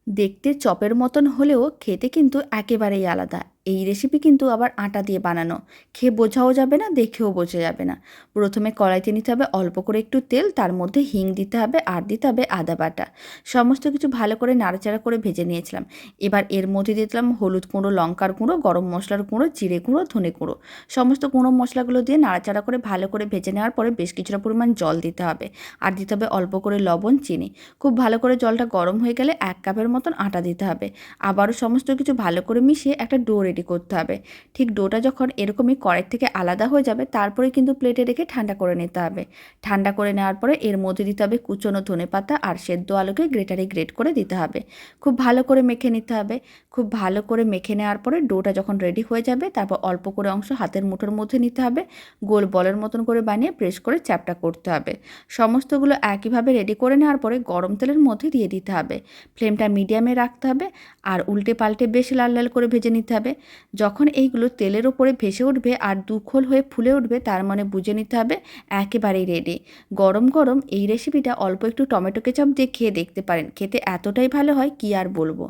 দেখতে চপের মতন হলেও খেতে কিন্তু একেবারেই আলাদা। এই রেসিপি কিন্তু আবার আটা দিয়ে বানানো। খেয়ে বোঝাও যাবে না, দেখেও বোঝা যাবে না। প্রথমে কড়াইতে নিতে হবে অল্প করে একটু তেল, তার মধ্যে হিং দিতে হবে আর দিতে হবে আদা বাটা। সমস্ত কিছু ভালো করে নাড়াচাড়া করে ভেজে নিয়েছিলাম। এবার এর মধ্যে দিয়ে দিলাম হলুদ গুঁড়ো, লঙ্কার গুঁড়ো, গরম মশলার গুঁড়ো, জিরে গুঁড়ো, ধনে গুঁড়ো। সমস্ত গুঁড়ো মশলাগুলো দিয়ে নাড়াচাড়া করে ভালো করে ভেজে নেওয়ার পরে বেশ কিছুটা পরিমাণ জল দিতে হবে। আর দিতে হবে অল্প করে লবণ, চিনি। খুব ভালো করে জলটা গরম হয়ে গেলে 1 কাপের মতন আটা দিতে হবে। আবারও সমস্ত কিছু ভালো করে মিশিয়ে একটা ডো রেডি করতে হবে। ঠিক ডোটা যখন এরকমই কড়াই থেকে আলাদা হয়ে যাবে, তারপরে কিন্তু প্লেটে রেখে ঠান্ডা করে নিতে হবে। ঠান্ডা করে নেওয়ার পরে এর মধ্যে দিতে হবে কুচনো ধনেপাতা আর সেদ্ধ আলুকে গ্রেটারে গ্রেট করে দিতে হবে। খুব ভালো করে মেখে নিতে হবে। খুব ভালো করে মেখে নেওয়ার পরে ডোটা যখন রেডি হয়ে যাবে, তারপর অল্প করে অংশ হাতের মুঠোর মধ্যে নিতে হবে। গোল বলের মতন করে বানিয়ে প্রেস করে চ্যাপটা করতে হবে। সমস্তগুলো একইভাবে রেডি করে নেওয়ার পরে গরম তেলের মধ্যে দিয়ে দিতে হবে। ফ্লেমটা মিডিয়ামে রাখতে হবে আর উল্টে পাল্টে বেশ লাল লাল করে ভেজে নিতে হবে। যখন এইগুলো তেলের ওপরে ভেসে উঠবে আর দুখোল হয়ে ফুলে উঠবে, তার মানে বুঝে নিতে হবে একেবারেই রেডি। গরম গরম এই রেসিপিটা অল্প একটু টমেটো কেচাপ দিয়ে খেয়ে দেখতে পারেন। খেতে এতটাই ভালো হয় কি আর বলবো।